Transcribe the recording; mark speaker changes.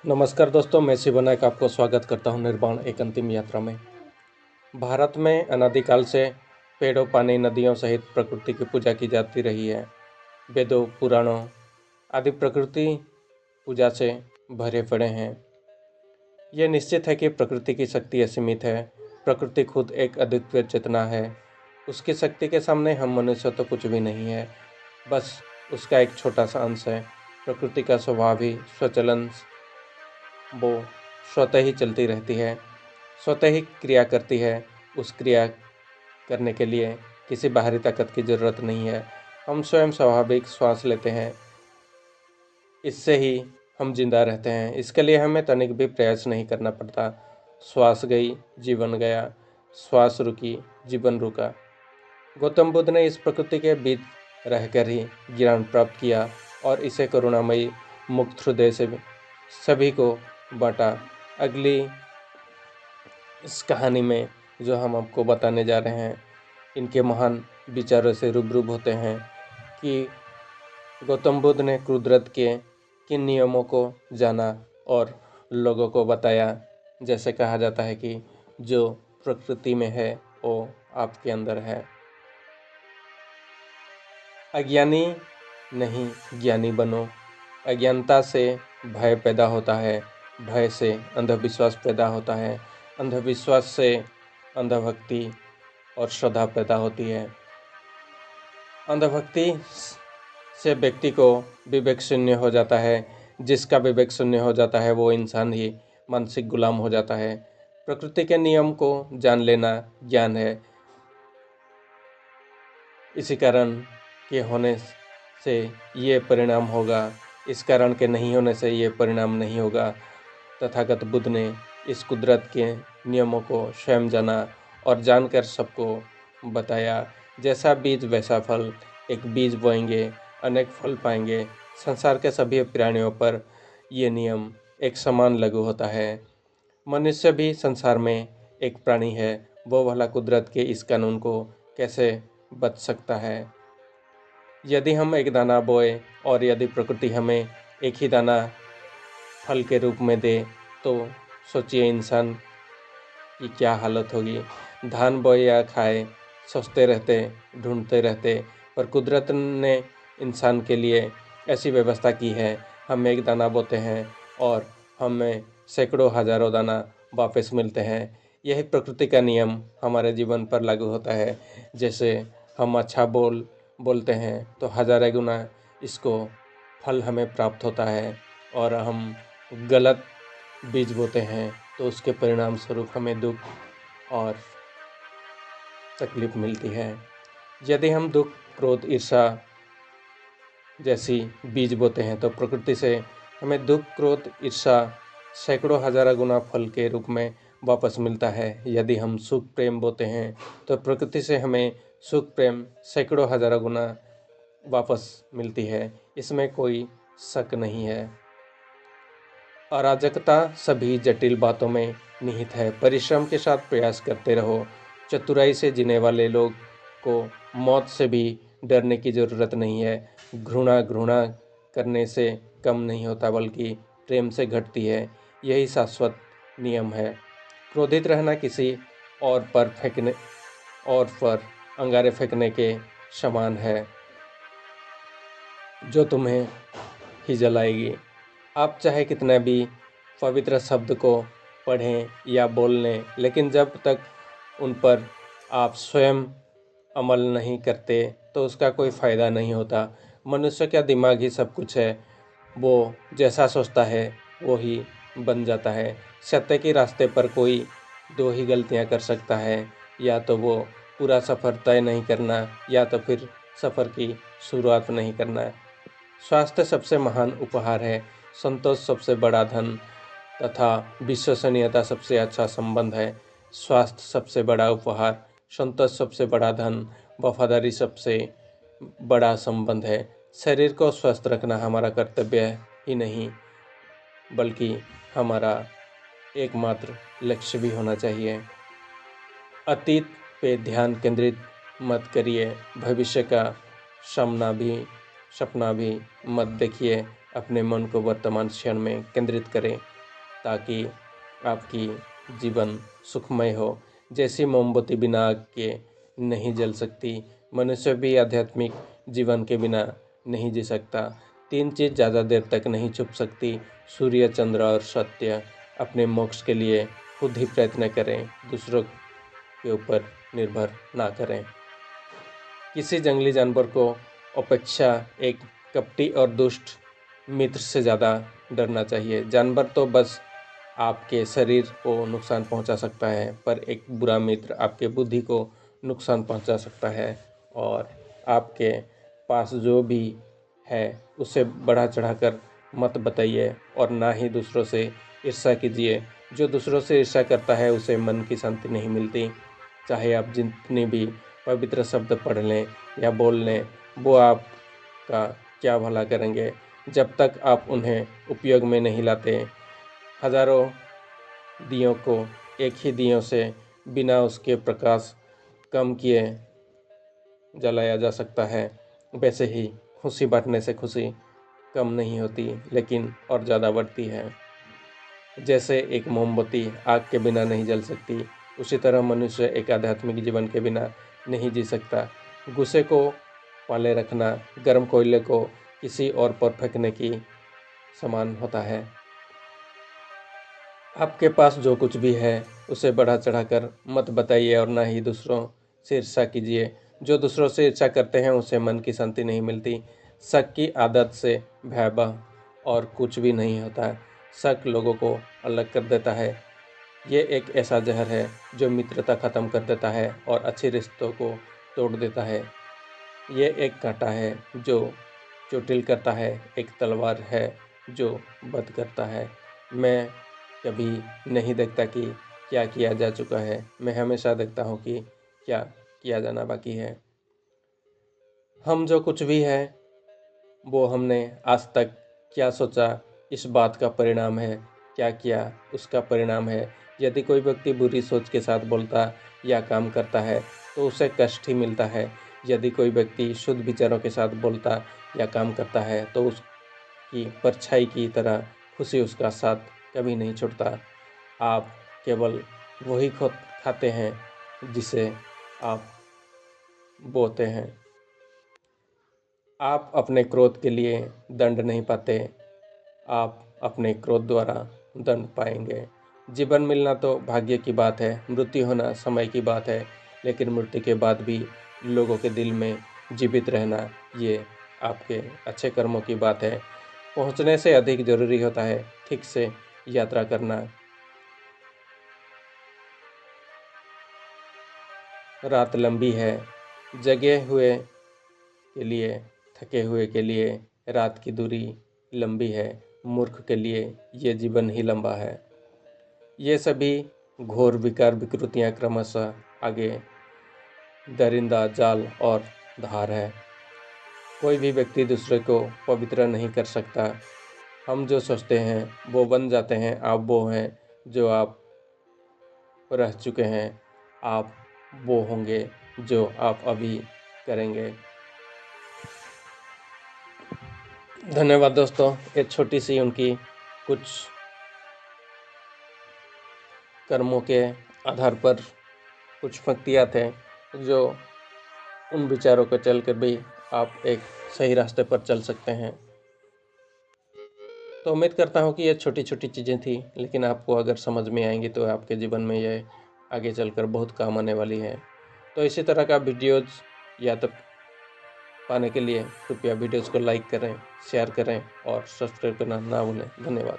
Speaker 1: नमस्कार दोस्तों, मैं शिव नायक आपको स्वागत करता हूं निर्वाण एक अंतिम यात्रा में। भारत में अनादिकाल से पेड़ों, पानी, नदियों सहित प्रकृति की पूजा की जाती रही है। वेदों, पुराणों आदि प्रकृति पूजा से भरे पड़े हैं। यह निश्चित है कि प्रकृति की शक्ति असीमित है। प्रकृति खुद एक अद्वितीय चेतना है। उसकी शक्ति के सामने हम मनुष्य तो कुछ भी नहीं है, बस उसका एक छोटा सा अंश है। प्रकृति का स्वभाव ही स्वचलन, वो स्वतः ही चलती रहती है, स्वतः ही क्रिया करती है। उस क्रिया करने के लिए किसी बाहरी ताकत की ज़रूरत नहीं है। हम स्वयं स्वाभाविक श्वास लेते हैं, इससे ही हम जिंदा रहते हैं। इसके लिए हमें तनिक भी प्रयास नहीं करना पड़ता। श्वास गई, जीवन गया। श्वास रुकी, जीवन रुका। गौतम बुद्ध ने इस प्रकृति के बीच रहकर ही ज्ञान प्राप्त किया और इसे करुणामयी मुक्त हृदय से सभी को बांटा। अगली इस कहानी में जो हम आपको बताने जा रहे हैं, इनके महान विचारों से रूबरू होते हैं कि गौतम बुद्ध ने कुदरत के किन नियमों को जाना और लोगों को बताया। जैसे कहा जाता है कि जो प्रकृति में है वो आपके अंदर है। अज्ञानी नहीं, ज्ञानी बनो। अज्ञानता से भय पैदा होता है, भय से अंधविश्वास पैदा होता है, अंधविश्वास से अंधभक्ति और श्रद्धा पैदा होती है। अंधभक्ति से व्यक्ति को विवेक शून्य हो जाता है। जिसका विवेक शून्य हो जाता है वो इंसान ही मानसिक गुलाम हो जाता है। प्रकृति के नियम को जान लेना ज्ञान है। इसी कारण के होने से ये परिणाम होगा, इस कारण के नहीं होने से ये परिणाम नहीं होगा। तथागत बुद्ध ने इस कुदरत के नियमों को स्वयं जाना और जानकर सबको बताया। जैसा बीज वैसा फल। एक बीज बोएंगे, अनेक फल पाएंगे। संसार के सभी प्राणियों पर ये नियम एक समान लागू होता है। मनुष्य भी संसार में एक प्राणी है। वो भला कुदरत के इस कानून को कैसे बच सकता है? यदि हम एक दाना बोए और यदि प्रकृति हमें एक ही दाना फल के रूप में दे, तो सोचिए इंसान की क्या हालत होगी। धान बोए या खाए, सोचते रहते, ढूंढते रहते, पर कुदरत ने इंसान के लिए ऐसी व्यवस्था की है। हम एक दाना बोते हैं और हमें सैकड़ों हजारों दाना वापस मिलते हैं। यही प्रकृति का नियम हमारे जीवन पर लागू होता है। जैसे हम अच्छा बोलते हैं तो हजारों गुना इसको फल हमें प्राप्त होता है, और हम गलत बीज बोते हैं तो उसके परिणाम स्वरूप हमें दुख और तकलीफ मिलती है। यदि हम दुख, क्रोध, ईर्ष्या जैसी बीज बोते हैं तो प्रकृति से हमें दुख, क्रोध, ईर्ष्या सैकड़ों हजारों गुना फल के रूप में वापस मिलता है। यदि हम सुख, प्रेम बोते हैं तो प्रकृति से हमें सुख, प्रेम सैकड़ों हजारों गुना वापस मिलती है। इसमें कोई शक नहीं है। अराजकता सभी जटिल बातों में निहित है। परिश्रम के साथ प्रयास करते रहो। चतुराई से जीने वाले लोग को मौत से भी डरने की ज़रूरत नहीं है। घृणा करने से कम नहीं होता, बल्कि प्रेम से घटती है। यही शाश्वत नियम है। क्रोधित रहना किसी और पर अंगारे फेंकने के समान है, जो तुम्हें ही जलाएगी। आप चाहे कितना भी पवित्र शब्द को पढ़ें या बोल लें, लेकिन जब तक उन पर आप स्वयं अमल नहीं करते तो उसका कोई फ़ायदा नहीं होता। मनुष्य का दिमाग ही सब कुछ है। वो जैसा सोचता है वो ही बन जाता है। सत्य के रास्ते पर कोई दो ही गलतियां कर सकता है, या तो वो पूरा सफ़र तय नहीं करना, या तो फिर सफ़र की शुरुआत नहीं करना। स्वास्थ्य सबसे महान उपहार है। संतोष सबसे बड़ा धन तथा विश्वसनीयता सबसे अच्छा संबंध है। स्वास्थ्य सबसे बड़ा उपहार, संतोष सबसे बड़ा धन, वफादारी सबसे बड़ा संबंध है। शरीर को स्वस्थ रखना हमारा कर्तव्य ही नहीं, बल्कि हमारा एकमात्र लक्ष्य भी होना चाहिए। अतीत पे ध्यान केंद्रित मत करिए। भविष्य का सपना भी मत देखिए। अपने मन को वर्तमान क्षण में केंद्रित करें ताकि आपकी जीवन सुखमय हो। जैसी मोमबत्ती बिना आग के नहीं जल सकती, मनुष्य भी आध्यात्मिक जीवन के बिना नहीं जी सकता। 3 चीज़ ज़्यादा देर तक नहीं छुप सकती, सूर्य, चंद्र और सत्य। अपने मोक्ष के लिए खुद ही प्रयत्न करें, दूसरों के ऊपर निर्भर ना करें। किसी जंगली जानवर को अपेक्षा एक कपटी और दुष्ट मित्र से ज़्यादा डरना चाहिए। जानवर तो बस आपके शरीर को नुकसान पहुंचा सकता है, पर एक बुरा मित्र आपके बुद्धि को नुकसान पहुंचा सकता है। और आपके पास जो भी है उसे बढ़ा चढ़ाकर मत बताइए और ना ही दूसरों से ईर्ष्या कीजिए। जो दूसरों से ईर्ष्या करता है उसे मन की शांति नहीं मिलती। चाहे आप जितनी भी पवित्र शब्द पढ़ लें या बोल लें, वो आपका क्या भला करेंगे जब तक आप उन्हें उपयोग में नहीं लाते। हजारों दियों को एक ही दियों से बिना उसके प्रकाश कम किए जलाया जा सकता है। वैसे ही खुशी बांटने से खुशी कम नहीं होती, लेकिन और ज़्यादा बढ़ती है। जैसे एक मोमबत्ती आग के बिना नहीं जल सकती, उसी तरह मनुष्य एक आध्यात्मिक जीवन के बिना नहीं जी सकता। गुस्से को पाले रखना गर्म कोयले को किसी और पर फेंकने की समान होता है। आपके पास जो कुछ भी है उसे बढ़ा चढ़ाकर मत बताइए और ना ही दूसरों से ईर्ष्या कीजिए। जो दूसरों से ईर्ष्या करते हैं उसे मन की शांति नहीं मिलती। शक की आदत से भयावह और कुछ भी नहीं होता है। शक लोगों को अलग कर देता है। ये एक ऐसा जहर है जो मित्रता ख़त्म कर देता है और अच्छे रिश्तों को तोड़ देता है। ये एक कांटा है जो चोटिल करता है, एक तलवार है जो वध करता है। मैं कभी नहीं देखता कि क्या किया जा चुका है, मैं हमेशा देखता हूँ कि क्या किया जाना बाकी है। हम जो कुछ भी है वो हमने आज तक क्या सोचा इस बात का परिणाम है, क्या किया उसका परिणाम है। यदि कोई व्यक्ति बुरी सोच के साथ बोलता या काम करता है तो उसे कष्ट ही मिलता है। यदि कोई व्यक्ति शुद्ध विचारों के साथ बोलता या काम करता है तो उसकी परछाई की तरह खुशी उसका साथ कभी नहीं छूटता। आप केवल वही खाते हैं जिसे आप बोते हैं। आप अपने क्रोध के लिए दंड नहीं पाते, आप अपने क्रोध द्वारा दंड पाएंगे। जीवन मिलना तो भाग्य की बात है, मृत्यु होना समय की बात है, लेकिन मृत्यु के बाद भी लोगों के दिल में जीवित रहना ये आपके अच्छे कर्मों की बात है। पहुंचने से अधिक जरूरी होता है ठीक से यात्रा करना। रात लंबी है, जगे हुए के लिए, थके हुए के लिए रात की दूरी लंबी है, मूर्ख के लिए ये जीवन ही लंबा है। ये सभी घोर विकार विकृतियाँ क्रमशः आगे दरिंदा जाल और धार है। कोई भी व्यक्ति दूसरे को पवित्र नहीं कर सकता। हम जो सोचते हैं वो बन जाते हैं। आप वो हैं जो आप रह चुके हैं, आप वो होंगे जो आप अभी करेंगे। धन्यवाद दोस्तों। एक छोटी सी उनकी कुछ कर्मों के आधार पर कुछ पंक्तियाँ थे जो उन विचारों को चल कर भी आप एक सही रास्ते पर चल सकते हैं। तो उम्मीद करता हूँ कि ये छोटी छोटी चीज़ें थी, लेकिन आपको अगर समझ में आएंगी तो आपके जीवन में ये आगे चलकर बहुत काम आने वाली है। तो इसी तरह का वीडियोज़ या तो पाने के लिए कृपया वीडियोज़ को लाइक करें, शेयर करें और सब्सक्राइब करना ना भूलें। धन्यवाद।